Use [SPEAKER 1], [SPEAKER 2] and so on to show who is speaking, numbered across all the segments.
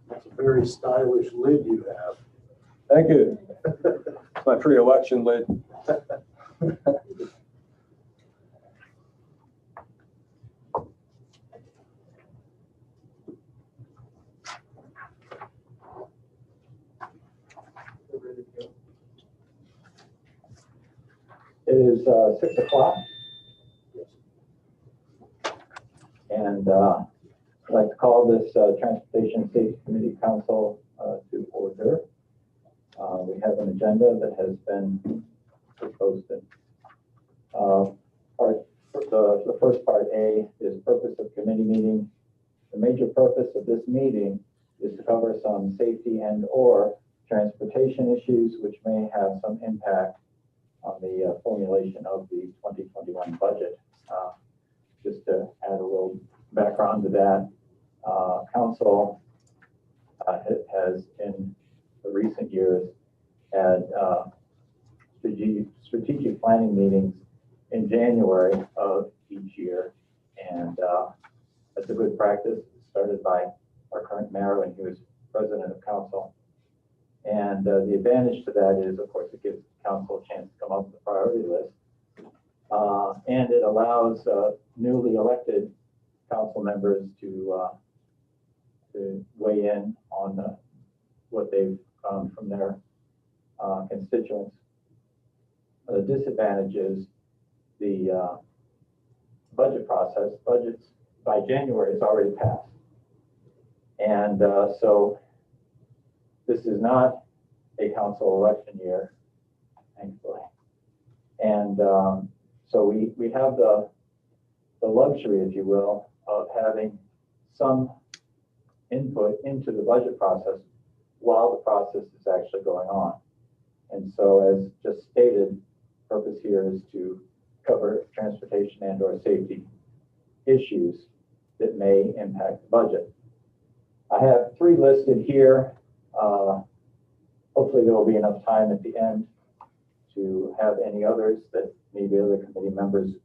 [SPEAKER 1] That's a very stylish lid you have.
[SPEAKER 2] Thank you. It's my pre-election lid.
[SPEAKER 3] It is 6 o'clock. And I'd like to call this Transportation Safety Committee Council to order. We have an agenda that has been posted. The first part A is purpose of committee meeting. The major purpose of this meeting is to cover some safety and or transportation issues which may have some impact on the formulation of the 2021 budget. Just to add a little background to that, Council has in the recent years had strategic planning meetings in January of each year, and that's a good practice. It started by our current mayor when he was president of Council. And the advantage to that is, of course, it gives Council a chance to come up with a priority list. And it allows newly elected Council members to weigh in on what they've from their constituents. The disadvantage is the budget process. Budgets by January is already passed. And so this is not a Council election year, thankfully. And so we have the luxury, if you will, of having some input into the budget process while the process is actually going on. And so, as just stated, purpose here is to cover transportation and or safety issues that may impact the budget. I have 3 listed here. Hopefully there will be enough time at the end to have any others that maybe other committee members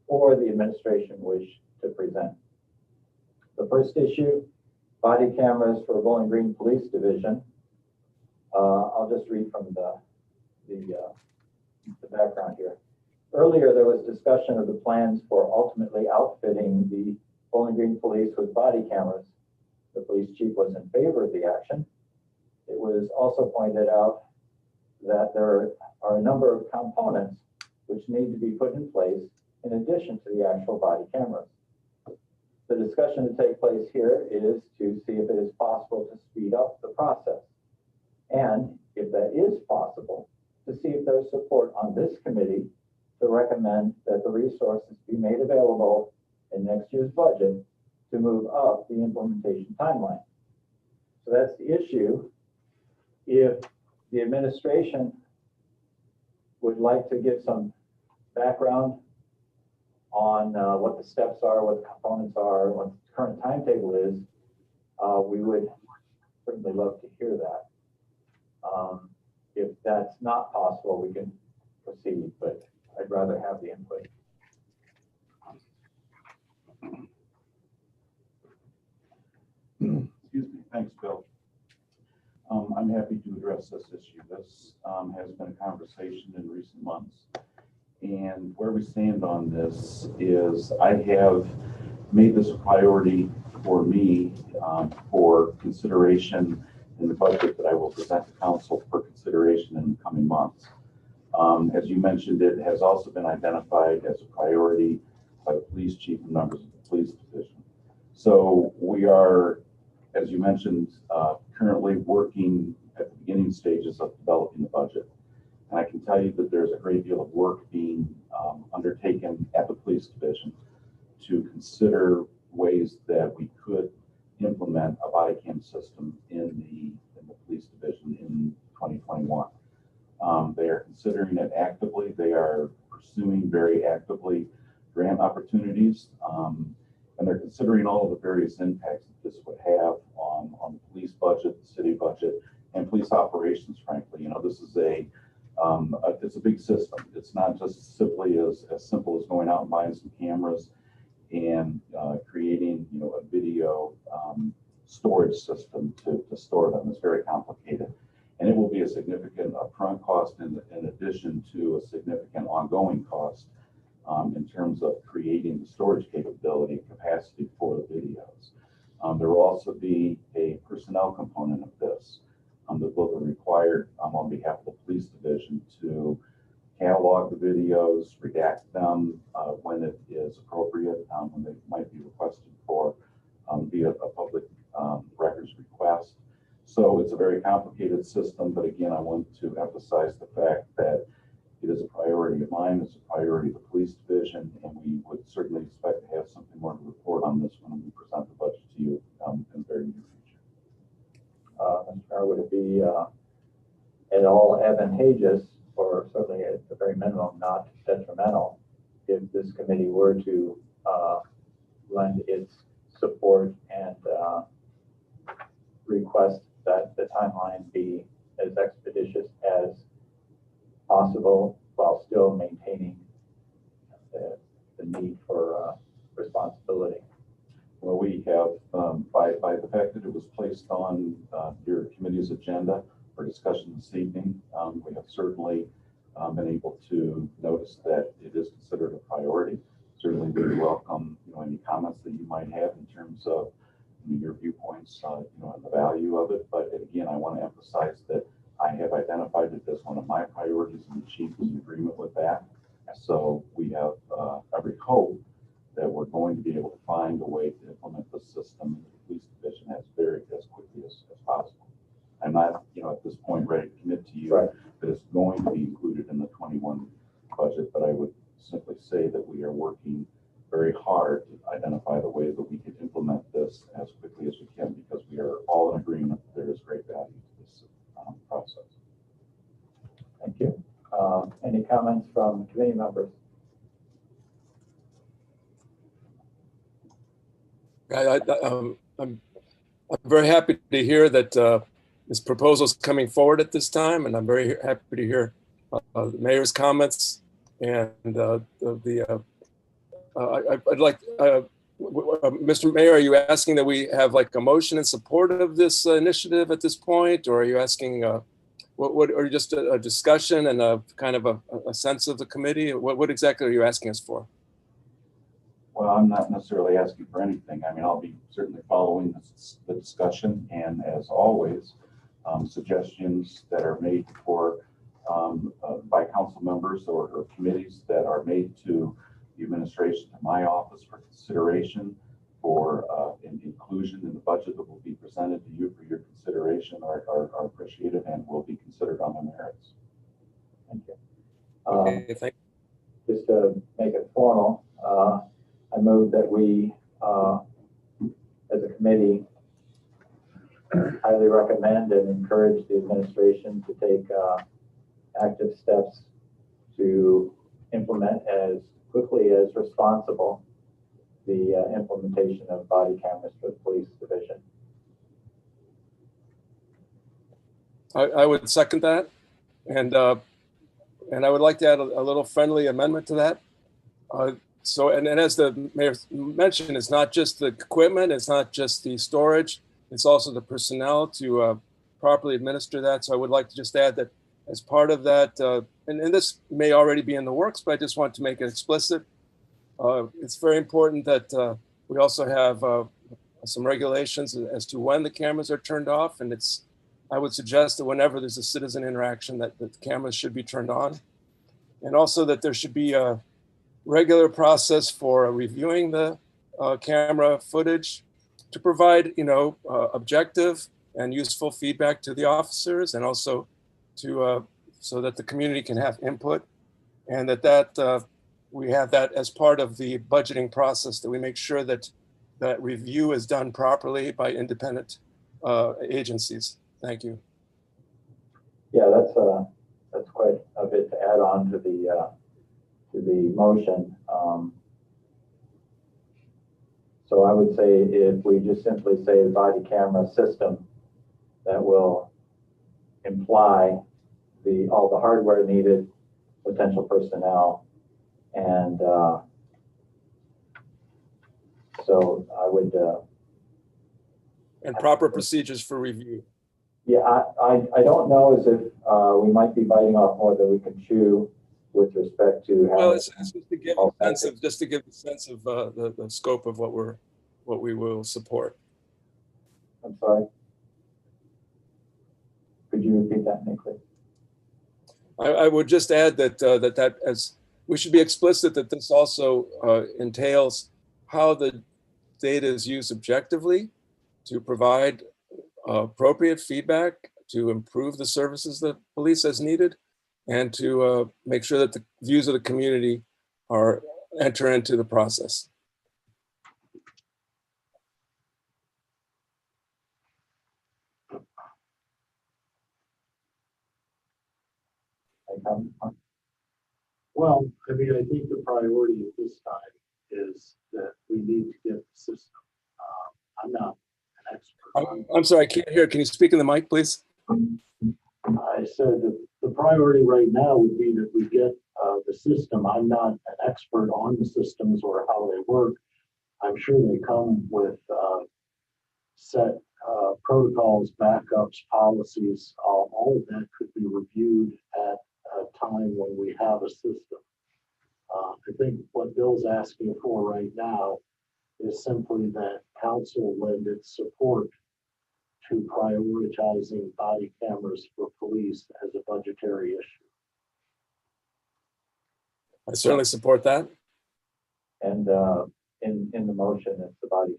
[SPEAKER 3] or the administration wish to present. The first issue, body cameras for Bowling Green Police Division. I'll just read from the background here. Earlier, there was discussion of the plans for ultimately outfitting the Bowling Green Police with body cameras. The police chief was in favor of the action. It was also pointed out that there are a number of components which need to be put in place in addition to the actual body cameras. The discussion to take place here is to see if it is possible to speed up the process. And if that is possible, to see if there's support on this committee to recommend that the resources be made available in next year's budget to move up the implementation timeline. So that's the issue. If the administration would like to give some background on what the steps are, what the components are, what the current timetable is, we would certainly love to hear that. If that's not possible, we can proceed, but I'd rather have the input.
[SPEAKER 4] Excuse me. Thanks, Bill. I'm happy to address this issue. This has been a conversation in recent months. And where we stand on this is I have made this a priority for me for consideration in the budget that I will present to Council for consideration in the coming months. As you mentioned, it has also been identified as a priority by the police chief and members of the police division. So we are, as you mentioned, currently working at the beginning stages of developing the budget. And I can tell you that there's a great deal of work being undertaken at the police division to consider ways that we could implement a body cam system in the police division in 2021. They are considering it actively. They are pursuing very actively grant opportunities. And they're considering all of the various impacts that this would have on the police budget, the city budget, and police operations, frankly. You know, this is it's a big system. It's not just simply as simple as going out and buying some cameras and creating, a video storage system to store them. It's very complicated. And it will be a significant upfront cost in addition to a significant ongoing cost in terms of creating the storage capability and capacity for the videos. There will also be a personnel component of this that will be required on behalf of the police division to catalog the videos, redact them when it is appropriate, when they might be requested for via a public records request. So it's a very complicated system, but again, I want to emphasize the fact that it is a priority of mine, it's a priority of the police division, and we would certainly expect to have something more to report on this when we present the budget to you in the very near future.
[SPEAKER 3] Mr. Mayor, would it be at all advantageous, or certainly at the very minimum not detrimental, if this committee were to lend its support and request that the timeline be as expeditious as possible while still maintaining the need for responsibility?
[SPEAKER 4] Well, we have, by the fact that it was placed on your committee's agenda for discussion this evening, we have certainly been able to notice that it is considered a priority. Certainly, we welcome any comments that you might have in terms of your viewpoints, and the value of it. But again, I want to emphasize that I have identified it as one of my priorities, and the chief is in agreement with that. So we have every hope that we're going to be able to find a way to implement the system in the police division as quickly as possible. I'm not, at this point ready to commit to you that it's going to be included in the 21 budget, but I would simply say that we are working very hard to identify the way that we can implement this as quickly as we can, because we are all in agreement that there is great value to this process.
[SPEAKER 3] Thank you. Any comments from committee members?
[SPEAKER 2] I'm very happy to hear that this proposal is coming forward at this time, and I'm very happy to hear the mayor's comments. And I'd like, Mr. Mayor, are you asking that we have like a motion in support of this initiative at this point, or are you asking or just a discussion and a kind of a sense of the committee? What exactly are you asking us for?
[SPEAKER 4] Well, I'm not necessarily asking for anything. I mean, I'll be certainly following the discussion, and as always, suggestions that are made for by council members or committees that are made to the administration, to my office for consideration for inclusion in the budget that will be presented to you for your consideration are appreciated and will be considered on the merits.
[SPEAKER 3] Thank you.
[SPEAKER 2] Okay, thank you.
[SPEAKER 3] Just to make it formal, I move that we, as a committee, highly recommend and encourage the administration to take active steps to implement as quickly as responsible the implementation of body cameras for the police division.
[SPEAKER 2] I would second that, and I would like to add a little friendly amendment to that. So, and as the mayor mentioned, it's not just the equipment, it's not just the storage, it's also the personnel to properly administer that. So I would like to just add that as part of that, and this may already be in the works, but I just want to make it explicit. It's very important that we also have some regulations as to when the cameras are turned off. And I would suggest that whenever there's a citizen interaction that the cameras should be turned on. And also that there should be a regular process for reviewing the camera footage to provide, objective and useful feedback to the officers, and also to so that the community can have input, and that we have that as part of the budgeting process, that we make sure that that review is done properly by independent agencies. Thank you.
[SPEAKER 3] Yeah, that's quite a bit to add on to the motion. So I would say if we just simply say the body camera system, that will imply all the hardware needed, potential personnel, and so I would
[SPEAKER 2] and proper procedures for review.
[SPEAKER 3] Yeah, I don't know as if we might be biting off more than we can chew with respect to
[SPEAKER 2] Well,
[SPEAKER 3] having.
[SPEAKER 2] it's just to give a sense of, the scope of what we will support.
[SPEAKER 3] I'm sorry. Could you repeat that, Nicholas?
[SPEAKER 2] I would just add that as we should be explicit that this also entails how the data is used objectively to provide appropriate feedback to improve the services that police as needed, and to make sure that the views of the community enter into the process.
[SPEAKER 1] Well, I mean, I think the priority at this time is that we need to get the system. I'm not an expert on.
[SPEAKER 2] I'm sorry, I can't hear. Can you speak in the mic, please?
[SPEAKER 1] I said that the priority right now would be that we get the system. I'm not an expert on the systems or how they work. I'm sure they come with set protocols, backups, policies. All of that could be reviewed at a time when we have a system. I think what Bill's asking for right now is simply that council lend its support to prioritizing body cameras for police as a budgetary issue.
[SPEAKER 2] I certainly support that.
[SPEAKER 3] And in the motion, it's the body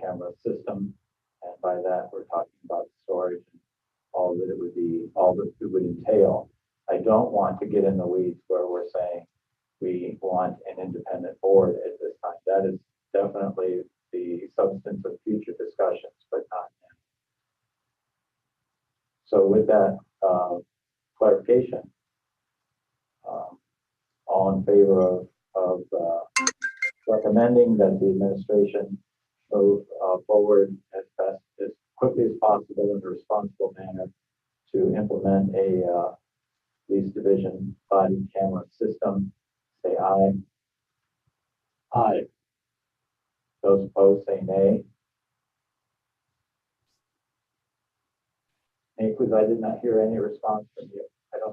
[SPEAKER 3] camera system, and by that we're talking about storage and all that it would entail. I don't want to get in the weeds where we're saying we want an independent board at this time. That is definitely the substance of future discussions, but not now. So with that clarification, all in favor of recommending that the administration move forward as quickly as possible in a responsible manner to implement a police division body camera system, say aye.
[SPEAKER 1] Aye.
[SPEAKER 3] Those opposed say nay. Because I did not hear any response from you.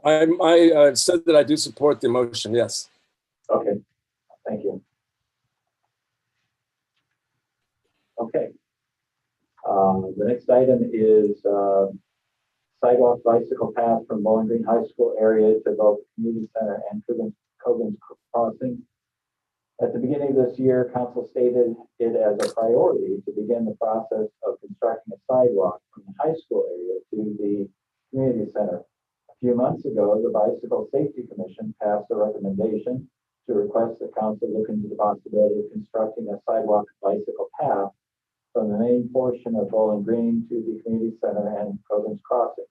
[SPEAKER 2] I said that I do support the motion, yes.
[SPEAKER 3] Okay, thank you. Okay. The next item is sidewalk bicycle path from Bowling Green High School area to both community center and Cogan's Crossing. At the beginning of this year, council stated it as a priority to begin the process of constructing a sidewalk from the high school area to the community center. A few months ago, the Bicycle Safety Commission passed a recommendation to request that council look into the possibility of constructing a sidewalk bicycle path from the main portion of Bowling Green to the community center and Cogan's Crossing.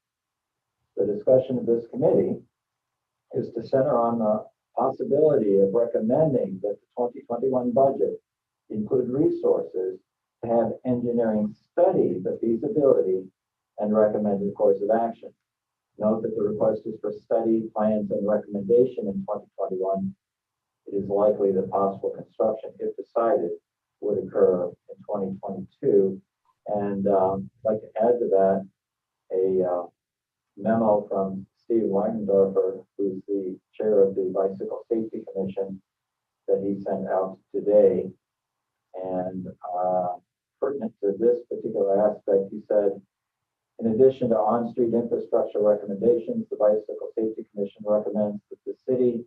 [SPEAKER 3] The discussion of this committee is to center on the possibility of recommending that the 2021 budget include resources to have engineering study the feasibility and recommended course of action. Note that the request is for study, plans, and recommendation in 2021. It is likely that possible construction, if decided, would occur in 2022. And I'd like to add to that a memo from Steve Langendorfer, who's the chair of the Bicycle Safety Commission, that he sent out today. And pertinent to this particular aspect, he said, in addition to on-street infrastructure recommendations, the Bicycle Safety Commission recommends that the city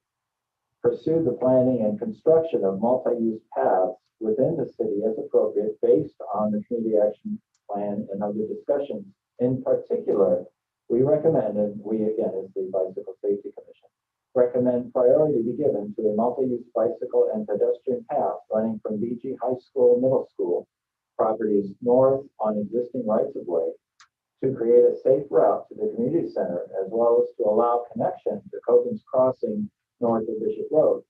[SPEAKER 3] pursue the planning and construction of multi-use paths within the city as appropriate based on the community action plan and other discussions. In particular, we recommend, and we again as the Bicycle Safety Commission, recommend priority be given to a multi-use bicycle and pedestrian path running from BG High School Middle School properties north on existing rights-of-way to create a safe route to the community center, as well as to allow connection to Cogan's Crossing north of Bishop Road.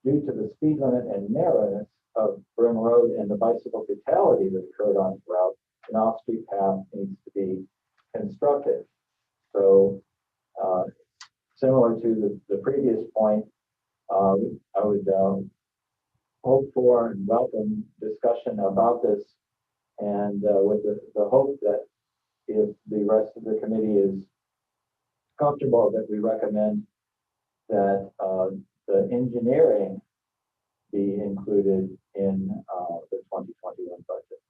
[SPEAKER 3] Due to the speed limit and narrowness of Brim Road and the bicycle fatality that occurred on the route, an off-street path needs to be constructed. So similar to the previous point, I would hope for and welcome discussion about this And with the hope that if the rest of the committee is comfortable, that we recommend that the engineering be included in the 2021 budget.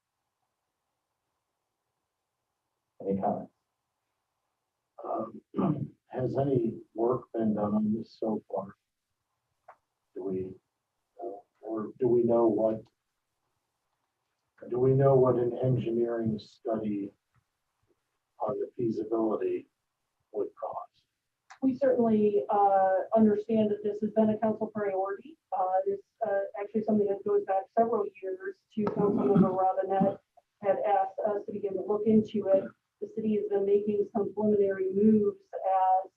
[SPEAKER 3] Any comments?
[SPEAKER 1] Has any work been done on this so far? Do we, or do we know what an engineering study on the feasibility would cost?
[SPEAKER 5] We certainly understand that this has been a council priority. It's actually something that goes back several years to Councilmember Robinette had asked us to begin to look into it. The city has been making some preliminary moves as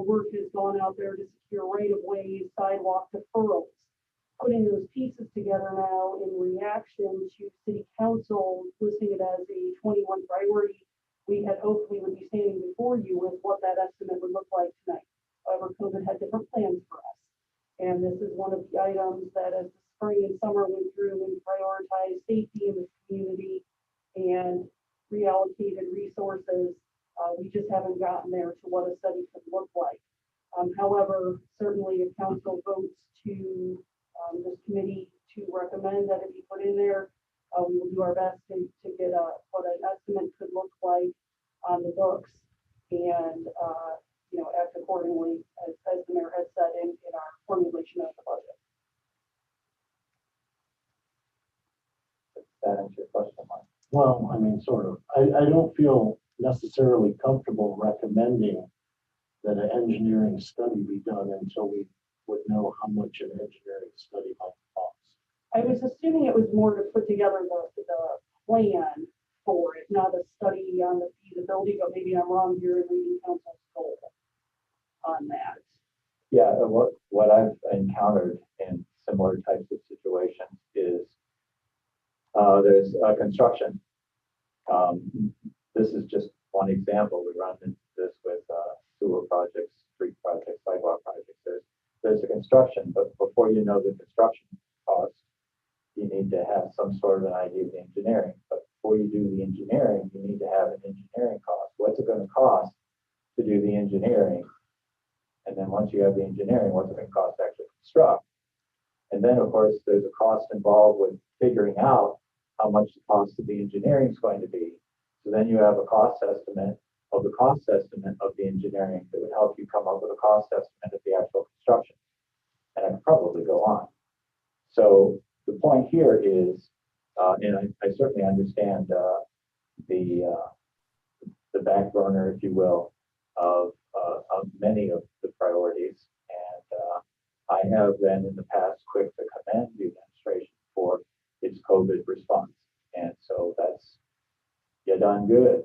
[SPEAKER 5] work has gone out there to secure right-of-ways, sidewalk deferrals. Putting those pieces together now in reaction to city council listing it as a 21 priority, we had hoped we would be standing before you with what that estimate would look like tonight. However, COVID had different plans for us. And this is one of the items that as the spring and summer went through, we prioritized safety in the community and reallocated resources. We just haven't gotten there to what a study could look like. However, certainly if council votes to this committee to recommend that it be put in there, we will do our best to get what an estimate could look like on the books and act accordingly as the mayor has said in our formulation of the budget.
[SPEAKER 3] That answer your question, Mike?
[SPEAKER 1] Well, I mean, sort of. I don't feel necessarily comfortable recommending that an engineering study be done until we would know how much an engineering study might cost.
[SPEAKER 5] I was assuming it was more to put together the plan for it, not a study on the feasibility, but maybe I'm wrong here in reading council's goal on that.
[SPEAKER 3] Yeah, what I've encountered in similar types of situations is there's construction. This is just one example. We run into this with sewer projects, street projects, sidewalk projects. There's a construction, but before you know the construction cost, you need to have some sort of an idea of the engineering. But before you do the engineering, you need to have an engineering cost. What's it going to cost to do the engineering? And then once you have the engineering, what's it going to cost to actually construct? And then, of course, there's a cost involved with figuring out how much the cost of the engineering is going to be. So then you have a cost estimate of the cost estimate of the engineering that would help you come up with a cost estimate of the actual construction. And I could probably go on. So the point here is, and I certainly understand the back burner, if you will, of many of the priorities. And I have been in the past quick to commend the administration for its COVID response. And so that's, you're done good.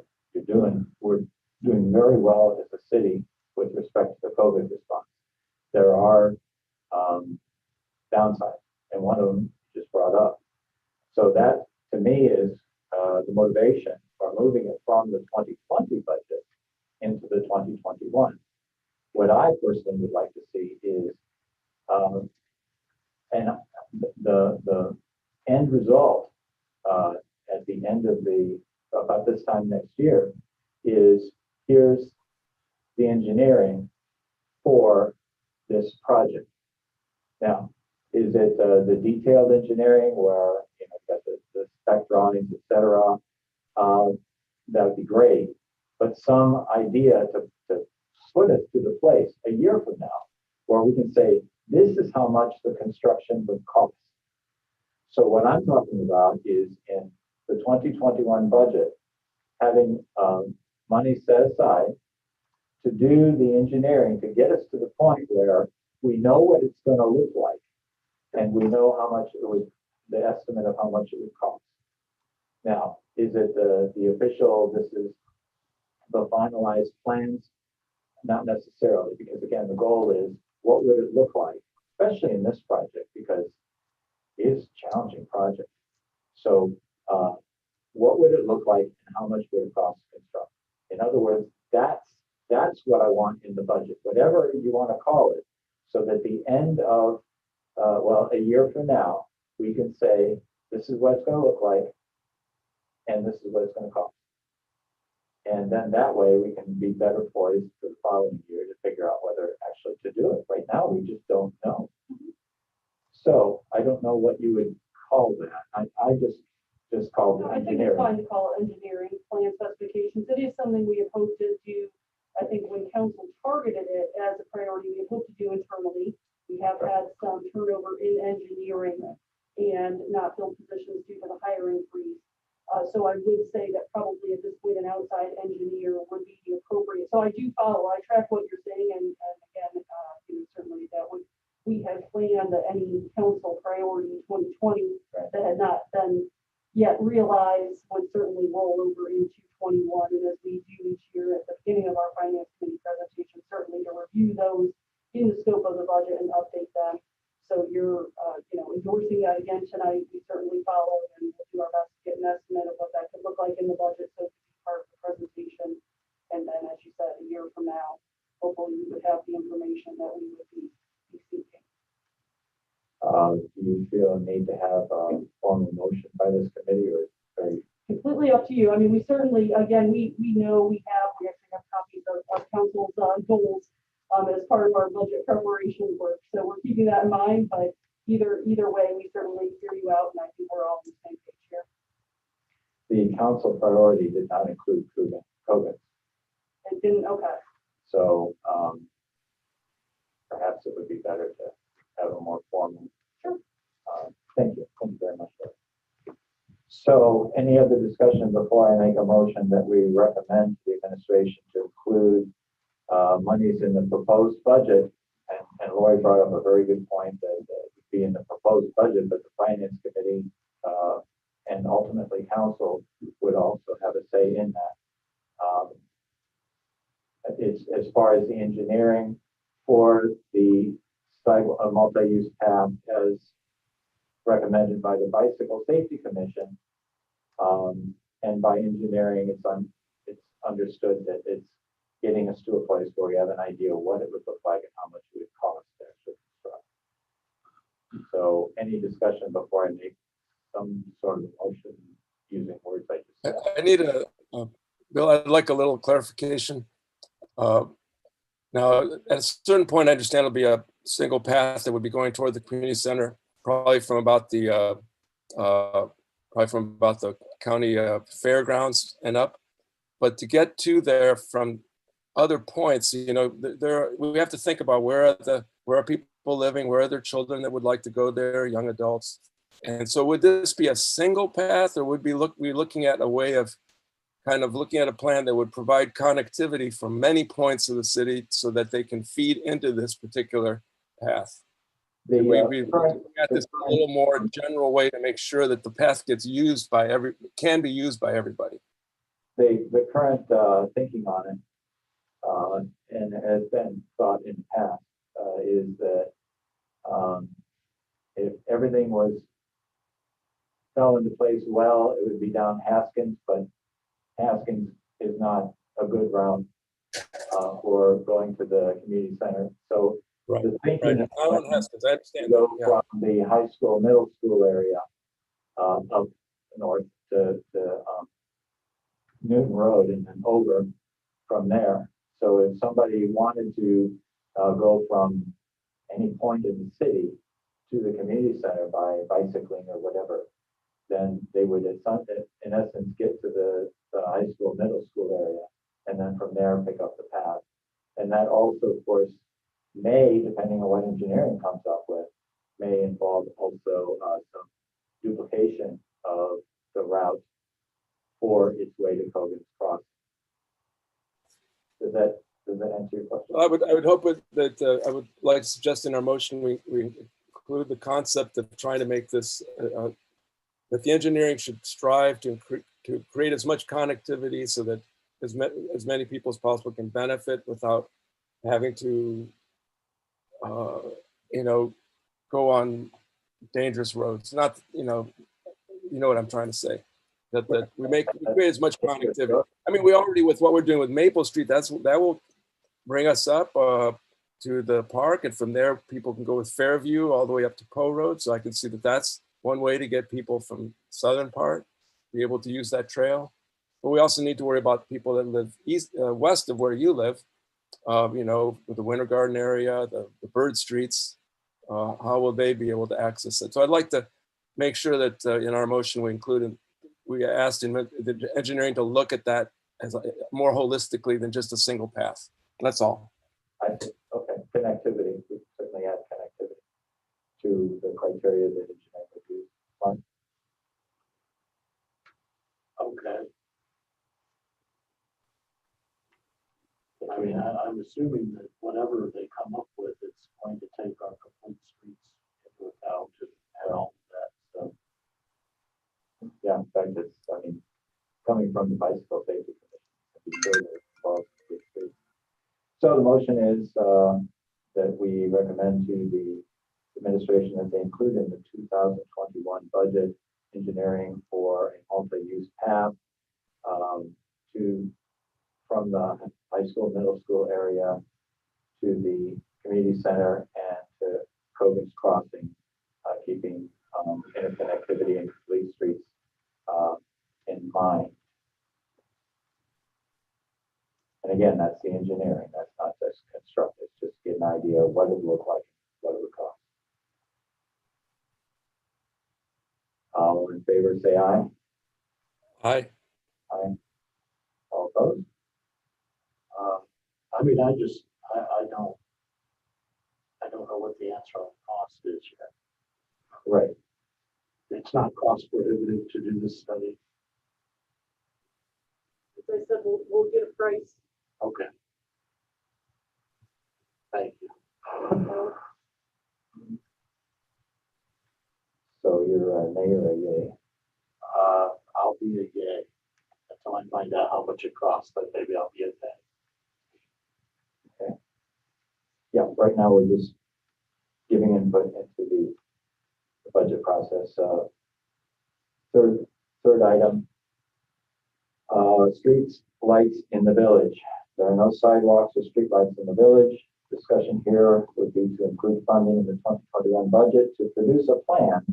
[SPEAKER 3] We're doing very well as a city with respect to the COVID response. There are downsides, and one of them just brought up. So that to me is the motivation for moving it from the 2020 budget into the 2021. What I personally would like to see is, and the end result at the end of about this time next year is, here's the engineering for this project. Now, is it the detailed engineering where you've got the spec drawings, et cetera? That would be great, but some idea to put us to the place a year from now where we can say, this is how much the construction would cost. So what I'm talking about is in the 2021 budget, having money set aside to do the engineering to get us to the point where we know what it's going to look like and we know how much it would, the estimate of how much it would cost. Now, is it the official, this is the finalized plans? Not necessarily, because again, the goal is what would it look like, especially in this project, because it is a challenging project. So what would it look like and how much would it cost to construct? In other words, that's what I want in the budget, whatever you want to call it, so that the end of, a year from now, we can say, this is what it's going to look like. and this is what it's gonna cost. And then that way we can be better poised for the following year to figure out whether actually to do it. Right now, we just don't know. So I don't know what you would call that. I just called it
[SPEAKER 5] I think it's
[SPEAKER 3] engineering.
[SPEAKER 5] fine to call it engineering plan specifications. It is something we have hoped to do. I think when council targeted it as a priority, we have hoped to do internally. We have had some turnover in engineering and not filled positions due to the hiring freeze. So I would say that probably at this point, an outside engineer would be appropriate. So I do follow, I track what you're saying, and again, certainly that would, we had planned that any council priority in 2020 that had not been yet realized would certainly roll over into 21. And as we do each year at the beginning of our finance committee presentation, certainly to review those in the scope of the budget and update them. So you're, endorsing that again tonight. We certainly follow and we'll do our best to get an estimate of what that could look like in the budget. So it could be part of the presentation. And then, as you said, a year from now, hopefully we would have the information that we would be seeking.
[SPEAKER 3] Do you feel a need to have a formal motion by this committee, or very?
[SPEAKER 5] Completely up to you. I mean, we certainly, again, we know we actually have copies of council's goals as part of our budget preparation work. So we're keeping that in mind, but either way, we certainly hear you out, and I think we're all on the same page here.
[SPEAKER 3] The council priority did not include COVID.
[SPEAKER 5] It didn't, okay.
[SPEAKER 3] So perhaps it would be better to have a more formal.
[SPEAKER 5] Sure.
[SPEAKER 3] Thank you. Thank you very much. So any other discussion before I make a motion that we recommend to the administration to include monies in the proposed budget? And Lori brought up a very good point that it would be in the proposed budget, but the finance committee and ultimately council would also have a say in that. It's as far as the engineering for the multi-use path as recommended by the Bicycle Safety Commission. And by engineering, it's understood that it's getting us to a place where we have an idea of what it would look like and how much it would cost to actually construct. So any discussion before I make some sort of motion using words I just said?
[SPEAKER 2] I need Bill, I'd like a little clarification. Now, at a certain point, I understand it'll be a single path that would be going toward the community center, probably from about the county fairgrounds and up. But to get to there from other points, we have to think about where are people living, where are their children that would like to go there, young adults. And so would this be a single path, or would we looking at a way of kind of looking at a plan that would provide connectivity from many points of the city so that they can feed into this particular path? We looking at this in a little more general way to make sure that the path gets used can be used by everybody.
[SPEAKER 3] The current thinking on it, and has been thought in the past, is that if everything fell into place well, it would be down Haskins, but Haskins is not a good route for going to the community center. So
[SPEAKER 2] right.
[SPEAKER 3] The thinking is
[SPEAKER 2] I understand.
[SPEAKER 3] to go from the high school, middle school area up north to Newton Road and then over from there. So if somebody wanted to go from any point in the city to the community center by bicycling or whatever, then they would in essence get to the high school, middle school area, and then from there pick up the path. And that also, of course, may, depending on what engineering comes up with, may involve also some duplication of the route for its way to Cogan's Crossing. Does that answer your question?
[SPEAKER 2] I would hope that I would like to suggest in our motion we include the concept of trying to make this that the engineering should strive to create as much connectivity so that as many people as possible can benefit without having to go on dangerous roads. Not you know what I'm trying to say. That we create as much connectivity. I mean, we already, with what we're doing with Maple Street, that will bring us up to the park, and from there people can go with Fairview all the way up to Poe Road. So I can see that that's one way to get people from southern part. be able to use that trail. But we also need to worry about people that live west of where you live, you know, with the Winter Garden area, the bird streets. How will they be able to access it? So I'd like to make sure that in our motion we asked the engineering to look at that as more holistically than just a single path. That's all.
[SPEAKER 3] I think, okay, connectivity, we certainly add connectivity to the criteria that engineering would use. Fine.
[SPEAKER 1] Okay. I mean, I'm assuming that whatever they come up with, it's going to take our complete streets into account and all that stuff.
[SPEAKER 3] Yeah, in fact, it's, I mean, coming from the Bicycle Safety Commission. I'd be sure that it's involved with the streets. So the motion is that we recommend to the administration that they include in the 2021 budget engineering for a multi-use path from the high school, middle school area to the community center and to Cogan's Crossing, keeping interconnectivity and complete streets in mind. And again, that's the engineering. That's not just construct. It's just to get an idea of what it would look like, what it would cost. All in favor, say aye.
[SPEAKER 2] Aye.
[SPEAKER 3] Aye. All opposed?
[SPEAKER 1] I mean, I don't know what the answer on cost is yet.
[SPEAKER 3] Right.
[SPEAKER 1] It's not cost prohibitive to do this study.
[SPEAKER 5] As I said, we'll get a price.
[SPEAKER 1] Okay. Thank you.
[SPEAKER 3] So you're a nay or a yay?
[SPEAKER 1] I'll be a yay until I find out how much it costs, but maybe I'll be a nay.
[SPEAKER 3] Okay. Yeah, right now we're just giving input into the budget process. Third item, streets, lights in the village. There are no sidewalks or street lights in the village. Discussion here would be to include funding in the 2021 budget to produce a plan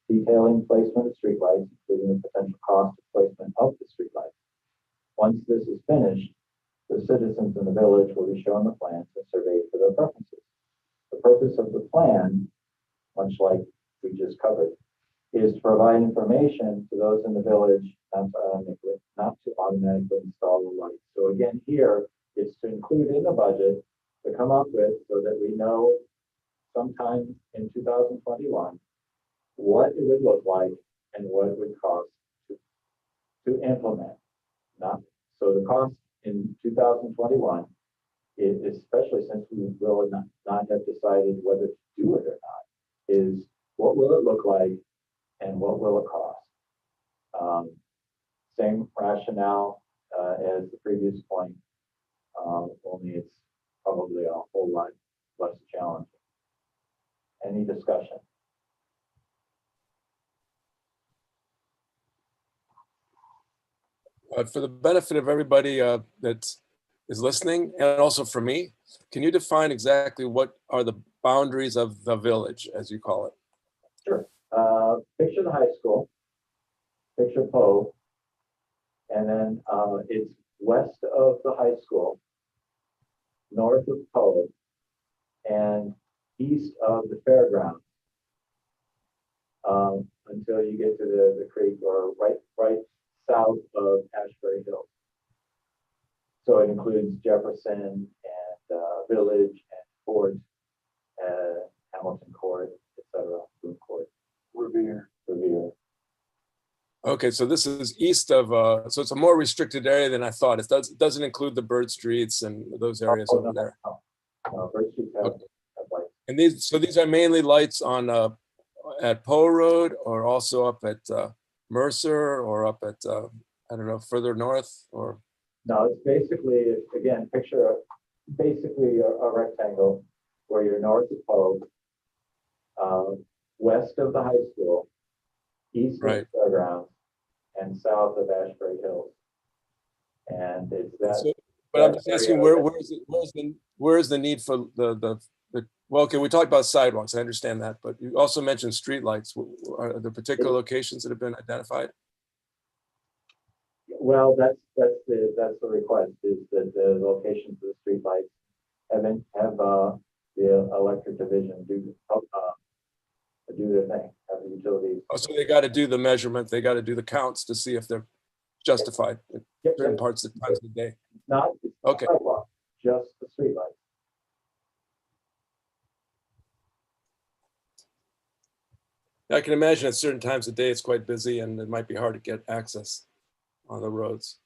[SPEAKER 3] detailing placement of streetlights, including the potential cost of placement of the streetlights. Once this is finished, the citizens in the village will be shown the plans and surveyed for their preferences. The purpose of the plan, much like we just covered, is to provide information to those in the village not to automatically install the lights. So again, here it's to include in the budget to come up with so that we know sometime in 2021 what it would look like and what it would cost to implement. Not so the cost in 2021 is, especially since we will not have decided whether to do it or not, is what will it look like and what will it cost? Same rationale as the previous point, only it's probably a whole lot less challenging. Any discussion?
[SPEAKER 2] For the benefit of everybody that is listening, and also for me, can you define exactly what are the boundaries of the village, as you call it?
[SPEAKER 3] Sure. Picture the high school, picture Poe, and then it's west of the high school, north of Poe, and east of the fairgrounds until you get to the creek, or right south of Ashbury Hills. So it includes Jefferson and Village and Fort, Hamilton Court, etc., Boone Court, Revere.
[SPEAKER 2] Okay, so this is east of, so it's a more restricted area than I thought. It doesn't include the bird streets and those areas over there.
[SPEAKER 3] No, Bird Street have lights.
[SPEAKER 2] And these are mainly lights on at Poe Road, or also up at Mercer, or up at I don't know, further north, or
[SPEAKER 3] No, it's basically, again, picture basically a rectangle where you're north of Poe, west of the high school, east of the fairgrounds, and south of Ashbury Hills. And it's that.
[SPEAKER 2] So, but I'm just asking, where's the need for the well, okay, we talked about sidewalks, I understand that, but you also mentioned streetlights. Are there particular locations that have been identified?
[SPEAKER 3] Well, that's the request, is that the locations of the streetlights have the electric division do their thing, have the utilities.
[SPEAKER 2] Oh, so they got to do the measurement, they got to do the counts to see if they're justified at
[SPEAKER 3] Yep,
[SPEAKER 2] certain
[SPEAKER 3] yep.
[SPEAKER 2] parts of times of the day.
[SPEAKER 3] It's not
[SPEAKER 2] Okay.
[SPEAKER 3] sidewalk, just the streetlights.
[SPEAKER 2] I can imagine at certain times of the day, it's quite busy and it might be hard to get access on the roads.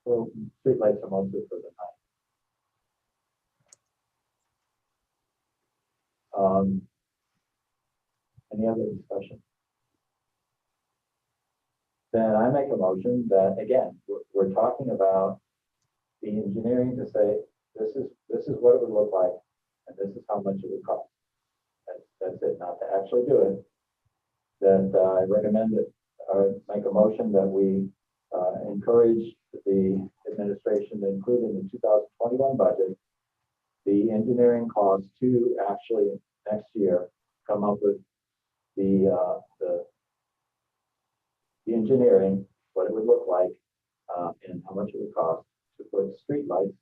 [SPEAKER 3] So streetlights are mostly for the night. Any other discussion? Then I make a motion that, again, we're talking about the engineering to say, this is what it would look like, and this is how much it would cost. That's it, not to actually do it. That I recommend that, make a motion that we encourage the administration to include in the 2021 budget the engineering costs to actually next year come up with the engineering, what it would look like, and how much it would cost to put streetlights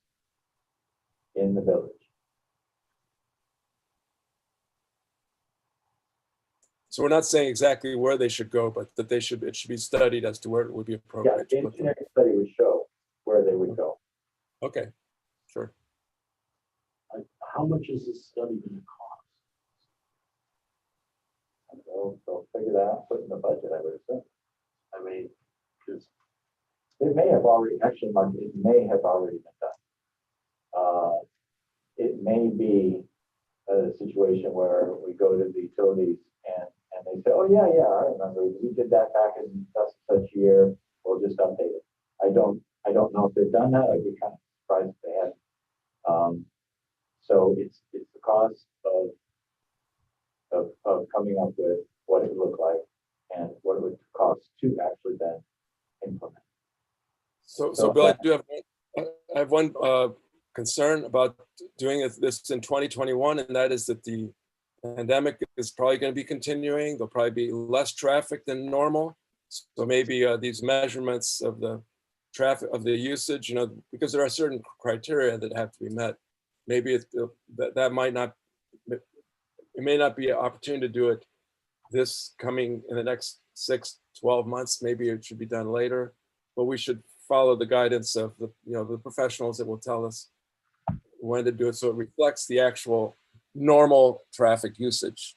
[SPEAKER 3] in the village.
[SPEAKER 2] So we're not saying exactly where they should go, but that it should be studied as to where it would be
[SPEAKER 3] Yeah,
[SPEAKER 2] appropriate
[SPEAKER 3] the
[SPEAKER 2] to put them.
[SPEAKER 3] engineering study would show where they would go.
[SPEAKER 2] Okay, sure.
[SPEAKER 1] How much is this study gonna cost?
[SPEAKER 3] And they'll figure that out, put in the budget, I would assume.
[SPEAKER 1] I mean, because
[SPEAKER 3] It may have already, actually, Mark, it may have already been done. It may be a situation where we go to the utilities and they say, oh, yeah, I remember, we did that back in such year, we'll just update it. I don't know if they've done that, I'd be kind of surprised if they had. So it's the cost of coming up with what it would look like and what it would cost to actually then implement.
[SPEAKER 2] So Bill, I have one concern about doing this in 2021, and that is that the pandemic is probably going to be continuing. There'll probably be less traffic than normal. So maybe these measurements of the traffic, of the usage, because there are certain criteria that have to be met. Maybe that might not, it may not be an opportunity to do it this coming in the next 6-12 months. Maybe it should be done later, but we should follow the guidance of the professionals that will tell us when to do it, so it reflects the actual normal traffic usage,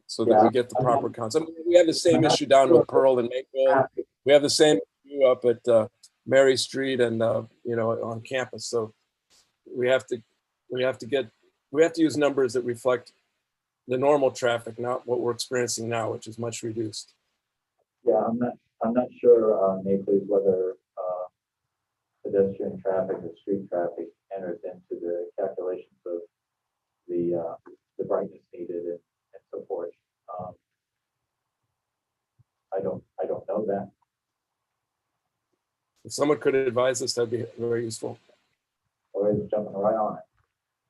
[SPEAKER 2] so that we get the proper counts. I mean, we have the same issue down with Pearl and Maple. We have the same issue up at Mary Street and on campus. So we have to use numbers that reflect the normal traffic, not what we're experiencing now, which is much reduced.
[SPEAKER 3] Yeah, I'm not sure, Naples, whether pedestrian traffic or street traffic enters into the calculations of the brightness needed and so forth. I don't know that.
[SPEAKER 2] If someone could advise us, that'd be very useful.
[SPEAKER 3] Or is jumping right on it.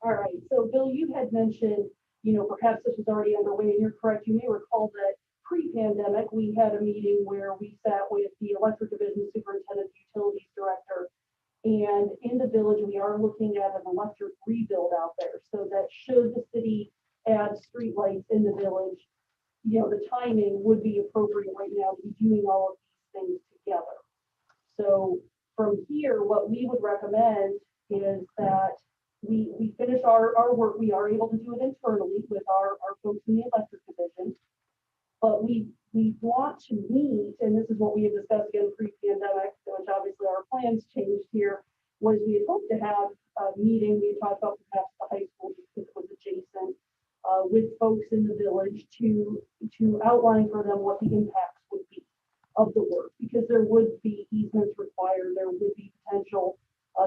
[SPEAKER 5] All right, so Bill, you had mentioned, perhaps this was already underway, and you're correct. You may recall that pre-pandemic, we had a meeting where we sat with the electric division superintendent, utilities director, and in the village, we are looking at an electric rebuild out there, so that should the city add streetlights in the village, the timing would be appropriate right now to be doing all of these things together. So from here, what we would recommend is that we finish our work. We are able to do it internally with our folks in the electric division, but we want to meet, and this is what we had discussed again pre-pandemic, which obviously our plans changed here, was we had hoped to have a meeting. We had talked about perhaps the high school because it was adjacent, with folks in the village to outline for them what the impacts would be of the work, because there would be easements required, there would be potential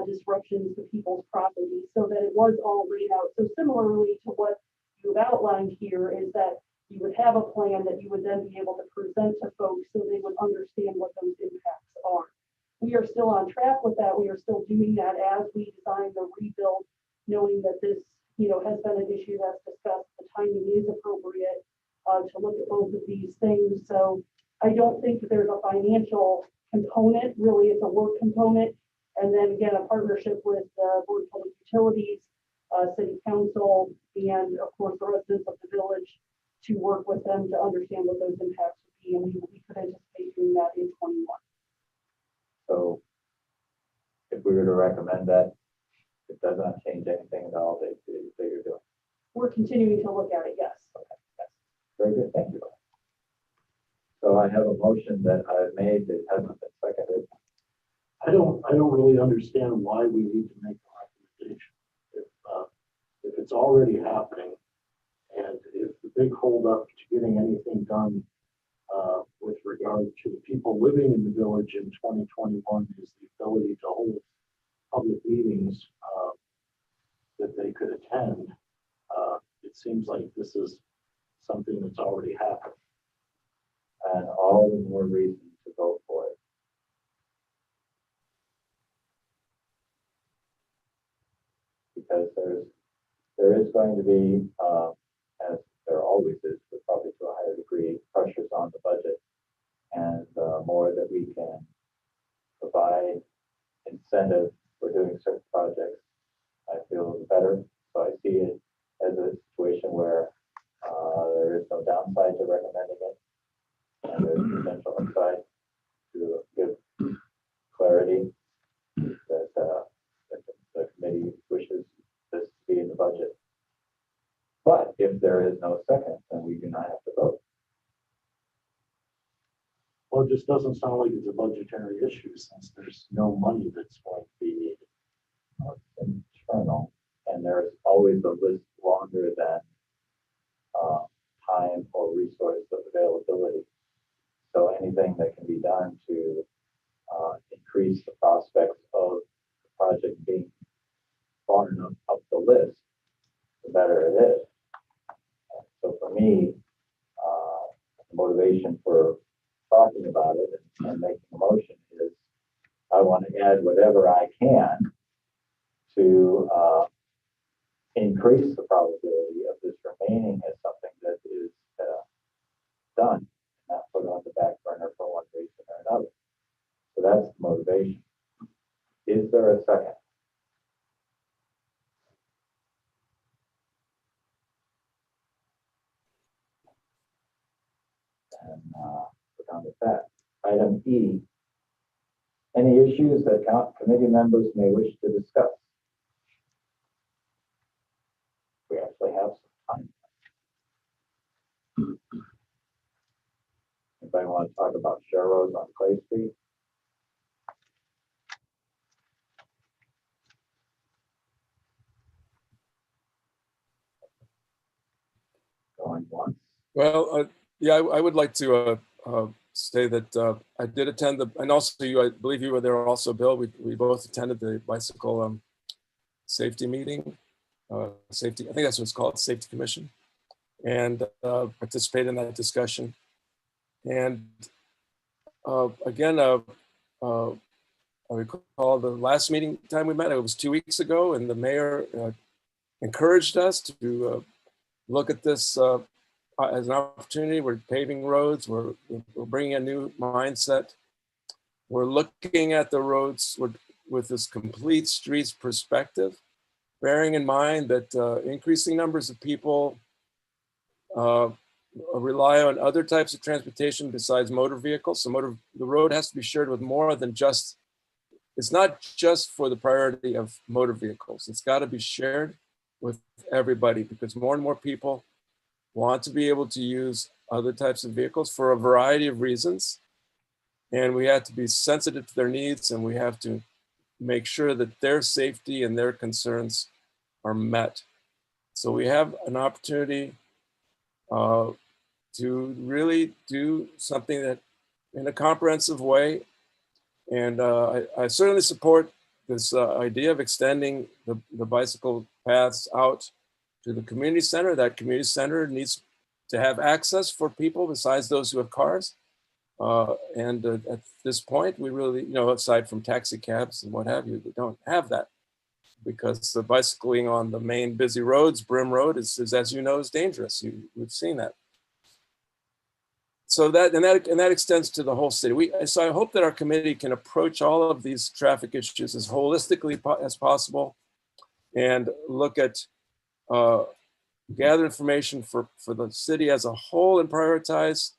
[SPEAKER 5] disruptions to people's property, so that it was all laid out. So similarly to what you've outlined here, is that you would have a plan that you would then be able to present to folks so they would understand what those impacts are. We are still on track with that. We are still doing that as we design the rebuild, knowing that this, has been an issue that's discussed. The timing is appropriate to look at both of these things. So I don't think that there's a financial component, really it's a work component. And then again, a partnership with the Board of Public Utilities, City Council, and of course the residents of the village to work with them to understand what those impacts would be. And we could anticipate doing that in 21.
[SPEAKER 3] So if we were to recommend that, it does not change anything at all that you're doing.
[SPEAKER 5] We're continuing to look at it, yes.
[SPEAKER 3] Very good, thank you. So I have a motion that I've made that hasn't been seconded.
[SPEAKER 1] I don't really understand why we need to make a recommendation. If it's already happening, and if the big holdup to getting anything done with regard to the people living in the village in 2021 is the ability to hold public meetings that they could attend, it seems like this is something that's already happened.
[SPEAKER 3] And all the more reason to vote for it. Because there is going to be, as there always is, but probably to a higher degree, pressures on the budget. And the more that we can provide incentive for doing certain projects, I feel better. So I see it as a situation where there is no downside to recommending it. And there's potential upside to give clarity that the committee wishes this to be in the budget. But if there is no second, then we do not have to vote.
[SPEAKER 1] Well, it just doesn't sound like it's a budgetary issue since there's no money that's going to be needed.
[SPEAKER 3] It's internal, and there's always a list longer than time or resource availability. So anything that can be done to increase the prospects of the project being far enough up the list, the better it is. So for me, the motivation for talking about it and making a motion is I want to add whatever I can to increase the probability of this remaining as something that is done, not put on the back burner for one reason or another. So that's the motivation. Is there a second? And we're done with that. Item E. Any issues that committee members may wish to discuss? We actually have some time. Anybody want to talk about Sharrows on Clay Street? Going once.
[SPEAKER 2] Well, yeah, I would like to say that I did attend and also you, I believe you were there also, Bill. We both attended the bicycle safety meeting. Safety, I think that's what it's called, Safety Commission, and participated in that discussion. And again, I recall the last meeting time we met, it was 2 weeks ago, and the mayor encouraged us to look at this as an opportunity. We're paving roads, we're bringing a new mindset. We're looking at the roads with this complete streets perspective, bearing in mind that increasing numbers of people rely on other types of transportation besides motor vehicles. So the road has to be shared with more than just, it's not just for the priority of motor vehicles. It's got to be shared with everybody because more and more people want to be able to use other types of vehicles for a variety of reasons. And we have to be sensitive to their needs, and we have to make sure that their safety and their concerns are met. So we have an opportunity to really do something that in a comprehensive way. And I certainly support this idea of extending the bicycle paths out to the community center. That community center needs to have access for people besides those who have cars. And at this point, we really, aside from taxi cabs and what have you, we don't have that because the bicycling on the main busy roads, Brim Road, is as you know, is dangerous. We've seen that. so that extends to the whole city. So I hope that our committee can approach all of these traffic issues as holistically as possible and look at gather information for the city as a whole and prioritize.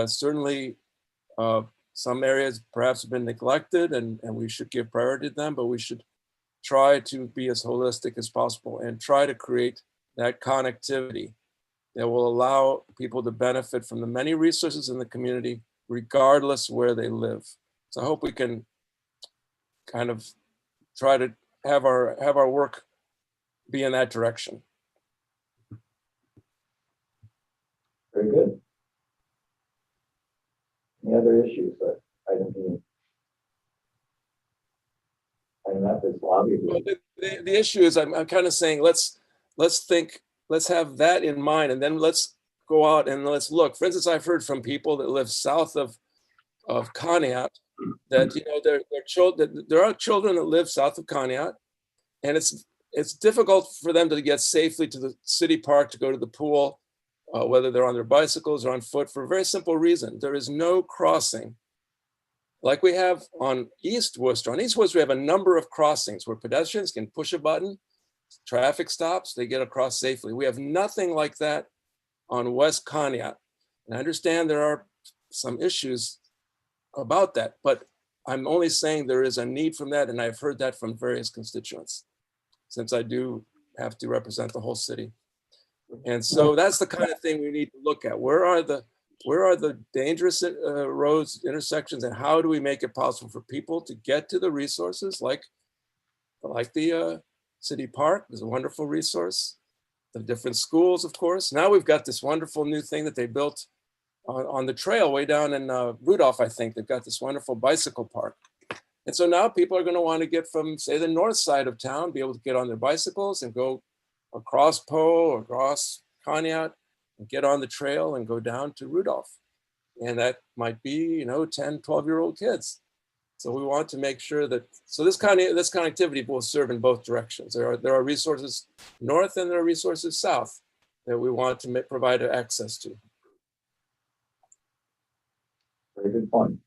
[SPEAKER 2] Certainly, some areas perhaps have been neglected and we should give priority to them, but we should try to be as holistic as possible and try to create that connectivity that will allow people to benefit from the many resources in the community, regardless where they live. So I hope we can kind of try to have our work be in that direction.
[SPEAKER 3] Very good. Any other issues that item E? Item F is lobby.
[SPEAKER 2] Well, the issue is I'm kind of saying let's have that in mind, and then let's go out and let's look. For instance, I've heard from people that live south of Conneaut that there are children that live south of Conneaut, and it's difficult for them to get safely to the city park to go to the pool, whether they're on their bicycles or on foot, for a very simple reason. There is no crossing like we have on East Worcester. On East Worcester, we have a number of crossings where pedestrians can push a button, traffic stops, they get across safely. We have nothing like that on West Conneaut. And I understand there are some issues about that, but I'm only saying there is a need from that, and I've heard that from various constituents, since I do have to represent the whole city. And so that's the kind of thing we need to look at. Where are the dangerous roads, intersections, and how do we make it possible for people to get to the resources like the city park is a wonderful resource. The different schools, of course. Now we've got this wonderful new thing that they built on the trail way down in Rudolph, I think. They've got this wonderful bicycle park. And so now people are going to want to get from, say, the north side of town, be able to get on their bicycles and go across Poe or across Conneaut and get on the trail and go down to Rudolph. And that might be, 10, 12-year-old kids. So we want to make sure that, so this connectivity will serve in both directions. There are resources north and there are resources south that we want to provide access to.
[SPEAKER 3] Very good point.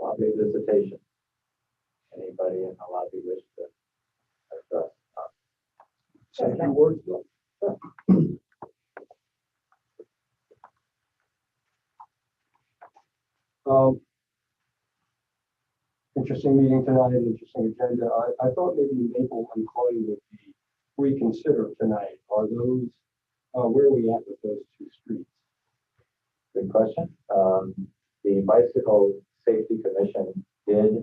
[SPEAKER 3] Lobby visitation. Anybody in the lobby wish to address?
[SPEAKER 6] Say a few words, Bill. Interesting meeting tonight, interesting agenda. I thought maybe Maple and Clay would be reconsidered tonight. Are those, where are we at with those two streets?
[SPEAKER 3] Good question. The Bicycle Safety Commission did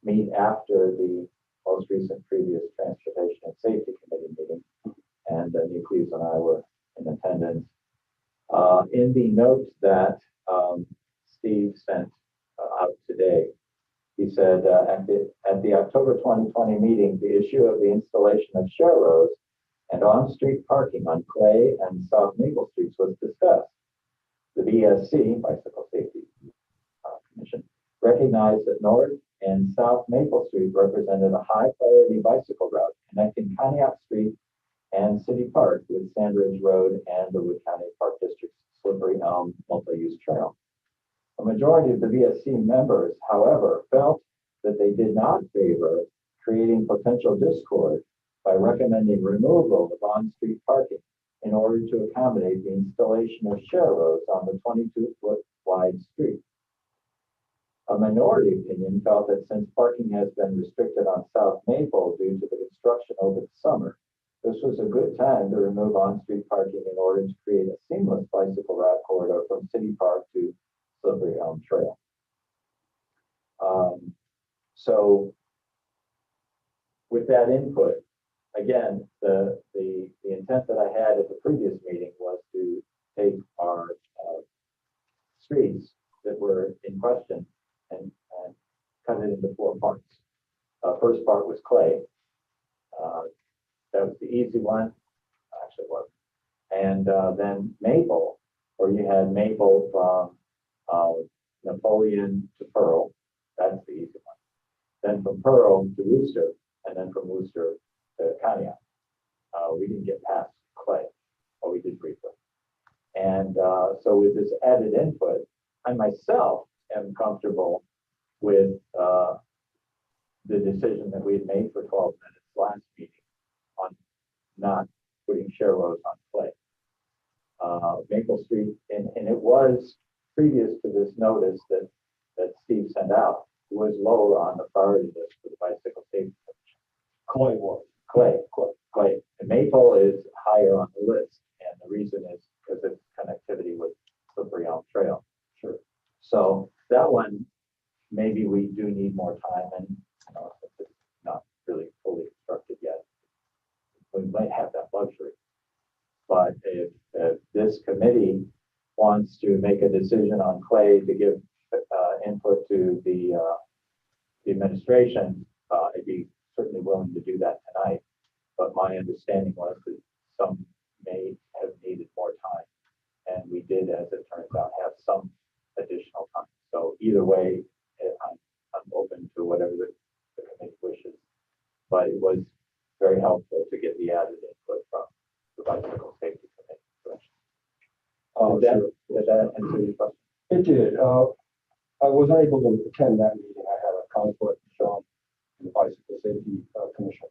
[SPEAKER 3] meet after the most recent previous Transportation and Safety Committee meeting, and New Cleves and I were in attendance. In the notes that Steve sent out today, he said at the October 2020 meeting, the issue of the installation of share roads and on-street parking on Clay and South Maple Streets was discussed. The BSC, Bicycle Safety Commission, recognized that North and South Maple Street represented a high priority bicycle route connecting Conneaut Street and City Park with Sandridge Road and the Wood County Park District's Slippery Elm multi-use trail. A majority of the BSC members, however, felt that they did not favor creating potential discord by recommending removal of on-street parking in order to accommodate the installation of share roads on the 22-foot wide street. A minority opinion felt that since parking has been restricted on South Maple due to the construction over the summer, this was a good time to remove on-street parking in order to create a seamless bicycle route corridor from City Park to Slippery Elm Trail. So with that input, again, the intent that I had at the previous meeting was to take our streets that were in question and cut it into 4 parts. First part was Clay. That was the easy one, actually it wasn't. And then Maple, where you had Maple from Napoleon to Pearl. That's the easy one. Then from Pearl to Worcester, and then from Worcester to Conneaut. We didn't get past Clay, but we did briefly. And so with this added input, I myself am comfortable with the decision that we had made for 12 minutes last meeting on not putting share rows on clay. Maple Street, and it was previous to this notice that Steve sent out, was lower on the priority list for the bicycle safety.
[SPEAKER 6] Clay was.
[SPEAKER 3] Clay. And Maple is higher on the list, and the reason is because of connectivity with Slippery Elm Trail.
[SPEAKER 6] Sure.
[SPEAKER 3] So that one, maybe we do need more time, and since it's not really fully constructed yet, we might have that luxury. But if this committee wants to make a decision on clay to give input to the administration, I'd be certainly willing to do that tonight. But my understanding was that some may have needed more time, and we did, as it turns out, have some additional time. So either way, I'm open to whatever the committee wishes. But it was very helpful to get the added input from the bicycle safety committee. Did that answer your question?
[SPEAKER 6] It did. I was unable to attend that meeting. I had a conflict in the Bicycle Safety Commission.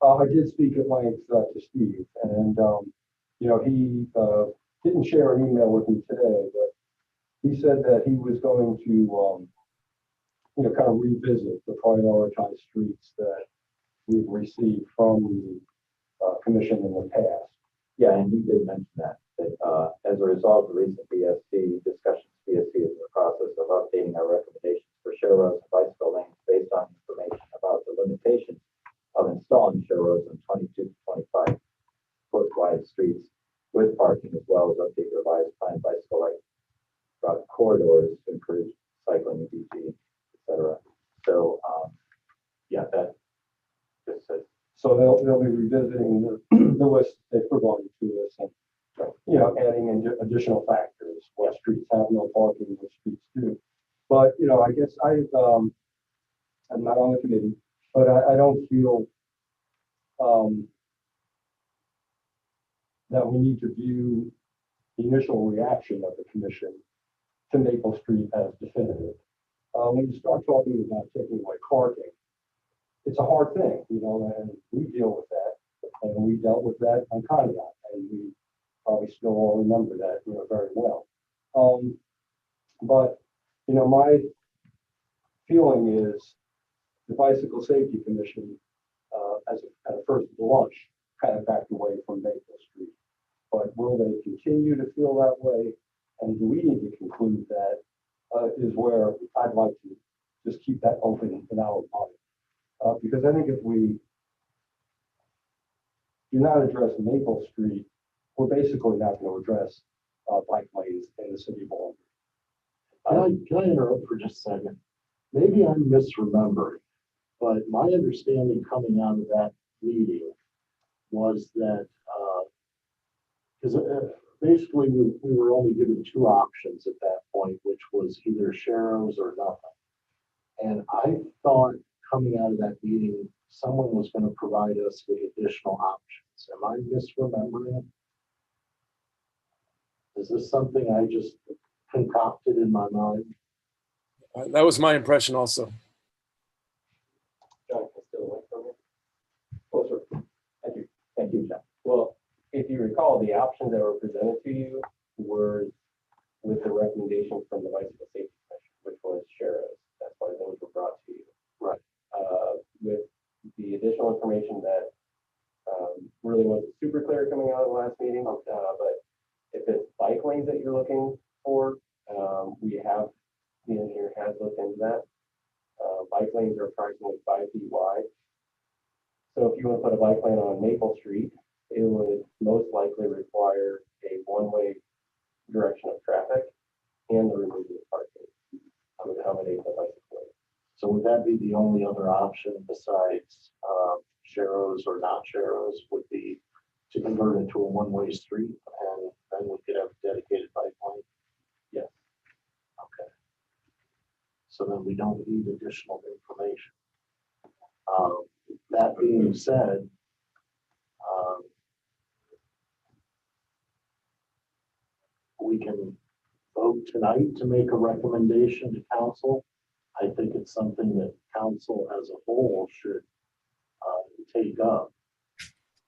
[SPEAKER 6] I did speak at length to Steve, and he didn't share an email with me today, but he said that he was going to kind of revisit the prioritized streets that we've received from the commission in the past.
[SPEAKER 3] Yeah, and he did mention that as a result of the recent BSC discussions, BSC is in the process of updating our recommendations for share roads and bicycle lanes based on information about the limitations of installing share roads on 22 to 25 foot wide streets with parking, as well as update revised planned bicycle route corridors to encourage cycling and BG, etc. So, yeah, that just says.
[SPEAKER 6] So they'll be revisiting the list they provided to us, and adding in additional factors. What streets have no parking, what streets do. But I guess I'm not on the committee, but I don't feel that we need to view the initial reaction of the commission to Maple Street as definitive. When you start talking about taking away parking, it's a hard thing, and we deal with that, and we dealt with that on Conneaut, and we probably still all remember that, very well. But my feeling is the Bicycle Safety Commission, at a first blush, kind of backed away from Maple Street. But will they continue to feel that way? And do we need to conclude that is where I'd like to just keep that open in our mind. Because I think if we do not address Maple Street, we're basically not going to address bike lanes in the city of Baldwin.
[SPEAKER 1] Can I interrupt for just a second? Maybe I'm misremembering, but my understanding coming out of that meeting was that, because basically we were only given two options at that point, which was either Sharrows or nothing. And I thought coming out of that meeting, someone was going to provide us with additional options. Am I misremembering it? Is this something I just concocted in my mind?
[SPEAKER 2] That was my impression also.
[SPEAKER 7] John, can still wait for me? Closer. Thank you.
[SPEAKER 3] Thank you, John.
[SPEAKER 7] Well, if you recall, the options that were presented to you were with the recommendation from the Bicycle Safety Commission, which was Sharrows. That's why those were brought to you.
[SPEAKER 1] Right.
[SPEAKER 7] With the additional information that really wasn't super clear coming out of the last meeting, but if it's bike lanes that you're looking for, the engineer has looked into that. Bike lanes are approximately 5 feet wide. So if you want to put a bike lane on Maple Street, it would most likely require a one-way direction of traffic and the removal of parking to accommodate the bicycle lane.
[SPEAKER 1] So would that be the only other option besides Sharrows or not Sharrows would be to convert it to a one-way street and then we could have a dedicated bike lane?
[SPEAKER 3] Yes.
[SPEAKER 1] Okay. So then we don't need additional information. That being said, tonight to make a recommendation to council. I think it's something that council as a whole should take up.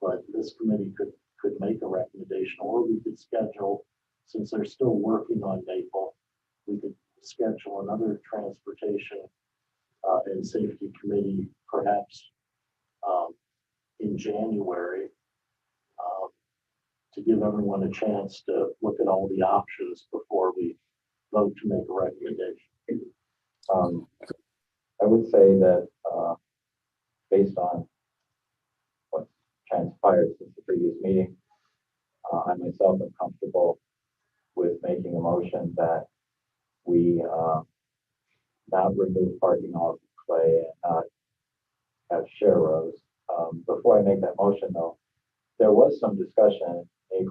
[SPEAKER 1] But this committee could make a recommendation, or we could schedule, since they're still working on Maple, we could schedule another transportation and safety committee perhaps in January to give everyone a chance to look at all the options before we vote to make a recommendation.
[SPEAKER 3] I would say that based on what transpired since the previous meeting, I myself am comfortable with making a motion that we not remove parking off Clay and not have share rows. Before I make that motion though, there was some discussion, I'm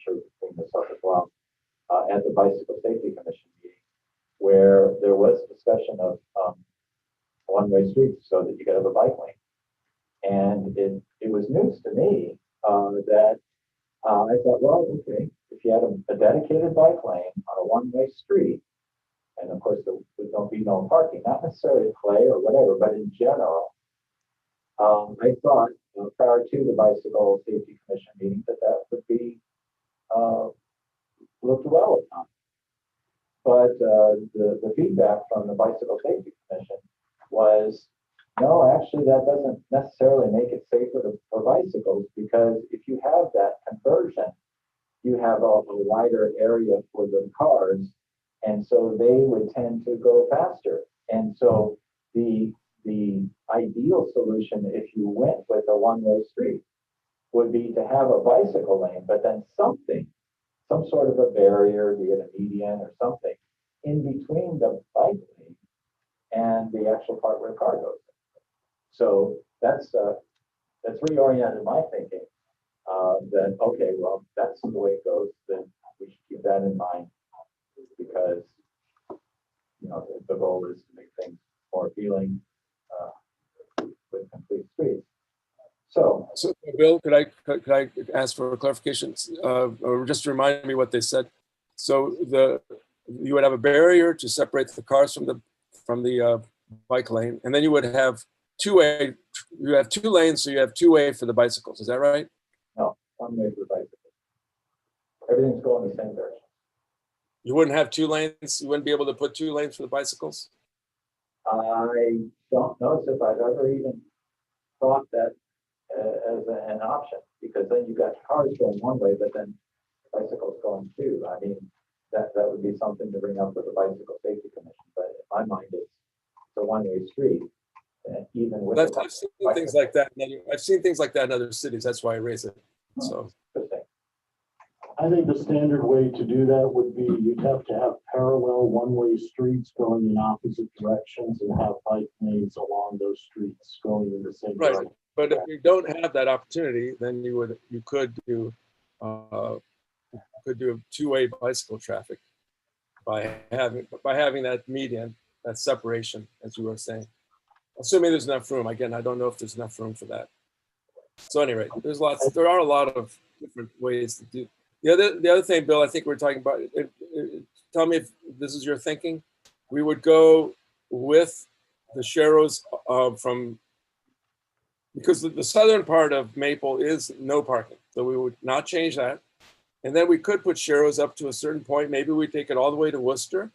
[SPEAKER 3] sure we'll bring this up as well, at the Bicycle Safety Commission meeting, where there was discussion of one-way streets so that you could have a bike lane. And it was news to me that I thought, well, okay, if you had a dedicated bike lane on a one-way street, and of course there don't be no parking, not necessarily Clay or whatever, but in general, I thought prior to the Bicycle Safety Commission meeting that would be looked well upon. But the feedback from the Bicycle Safety Commission was, no, actually that doesn't necessarily make it safer for bicycles, because if you have that conversion, you have a wider area for the cars, and so they would tend to go faster. And so the ideal solution, if you went with a one-way street, would be to have a bicycle lane, but then some sort of a barrier, be it a median or something, in between the bike lane and the actual part where the car goes. So that's reoriented my thinking. That okay, well, that's the way it goes. Then we should keep that in mind, because the goal is to make things more appealing with complete streets. So
[SPEAKER 2] Bill, could I ask for a clarification, or just remind me what they said? So you would have a barrier to separate the cars from the bike lane, and then you would have two-way. You have two lanes, so you have two-way for the bicycles. Is that right?
[SPEAKER 3] no, one way for bicycles. Everything's going the same direction.
[SPEAKER 2] You wouldn't have two lanes. You wouldn't be able to put two lanes for the bicycles.
[SPEAKER 3] I don't know if I've ever even thought that as an option, because then you got cars going one way, but then bicycles going two. I mean, that would be something to bring up with the Bicycle Safety Commission. But in my mind, it's a one-way street, and even with
[SPEAKER 2] I've seen things like that. I've seen things like that in other cities. That's why I raise it. So.
[SPEAKER 1] I think the standard way to do that would be you'd have to have parallel one-way streets going in opposite directions and have bike lanes along those streets going in the same
[SPEAKER 2] Right.
[SPEAKER 1] direction.
[SPEAKER 2] But if you don't have that opportunity, then you could do two-way bicycle traffic by having that median, that separation, as you were saying. Assuming there's enough room. Again, I don't know if there's enough room for that. So anyway, there are a lot of different ways to do. The other thing, Bill, I think we're talking about, tell me if this is your thinking. We would go with the Sharrows because the southern part of Maple is no parking. So we would not change that. And then we could put Sharrows up to a certain point. Maybe we take it all the way to Worcester.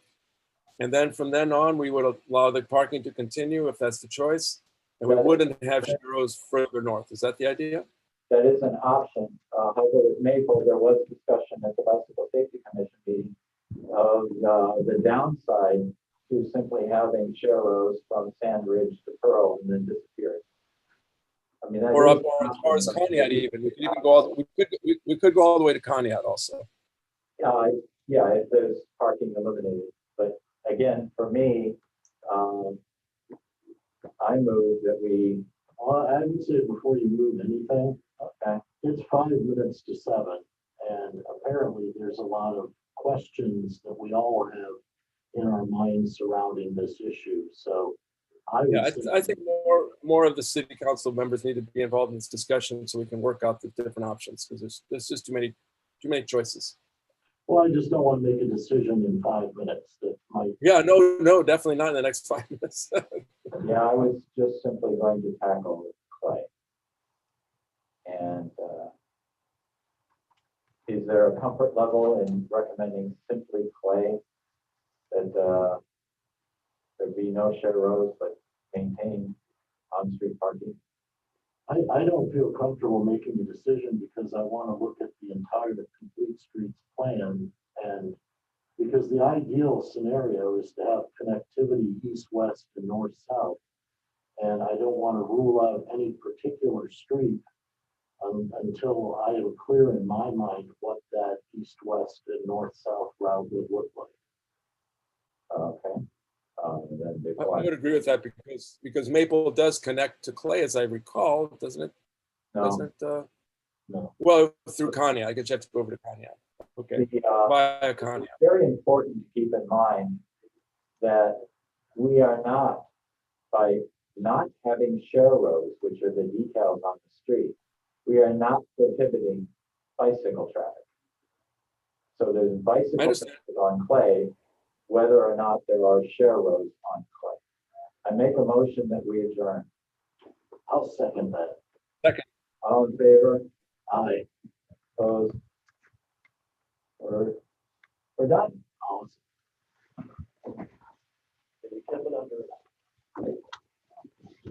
[SPEAKER 2] And then from then on, we would allow the parking to continue if that's the choice. And we wouldn't have Sharrows further north. Is that the idea?
[SPEAKER 3] That is an option. However, with Maple, there was discussion at the Bicycle Safety Commission meeting of the downside to simply having Sharrows from Sand Ridge to Pearl and then disappearing. I mean,
[SPEAKER 2] Or up or as far as Conneaut even. We could even go we could go all the way to Conneaut also.
[SPEAKER 3] Yeah, if there's parking eliminated. But again, for me, I move that we.
[SPEAKER 1] Well, I would say before you move anything,
[SPEAKER 3] Okay.
[SPEAKER 1] it's 5 minutes to 7, and apparently there's a lot of questions that we all have in our minds surrounding this issue. So I
[SPEAKER 2] think more of the city council members need to be involved in this discussion so we can work out the different options, because there's just too many choices.
[SPEAKER 1] Well, I just don't want to make a decision in 5 minutes that might,
[SPEAKER 2] Yeah, no, definitely not in the next 5 minutes.
[SPEAKER 3] Yeah, I was just simply going to tackle clay. And is there a comfort level in recommending simply clay? That there be no shared roads, but maintain on-street parking?
[SPEAKER 1] I don't feel comfortable making a decision because I want to look at the entire complete streets plan. And because the ideal scenario is to have connectivity east, west, and north, south. And I don't want to rule out any particular street until I am clear in my mind what that east, west, and north, south route would look like.
[SPEAKER 3] Okay. Then
[SPEAKER 2] I
[SPEAKER 3] before
[SPEAKER 2] would agree with that because Maple does connect to Clay, as I recall, doesn't it?
[SPEAKER 3] no,
[SPEAKER 2] Doesn't it?
[SPEAKER 1] No.
[SPEAKER 2] Well, through Conneaut. I guess you have to go over to Conneaut. Okay, via Conneaut.
[SPEAKER 3] it's very important to keep in mind that we are not, by not having share roads, which are the decals on the street, we are not prohibiting bicycle traffic. So there's bicycle
[SPEAKER 2] understand.
[SPEAKER 3] traffic on Clay, whether or not there are share roads on Clay. I make a motion that we adjourn.
[SPEAKER 1] I'll second that.
[SPEAKER 3] All in favor?
[SPEAKER 1] Aye.
[SPEAKER 3] Opposed? We're done.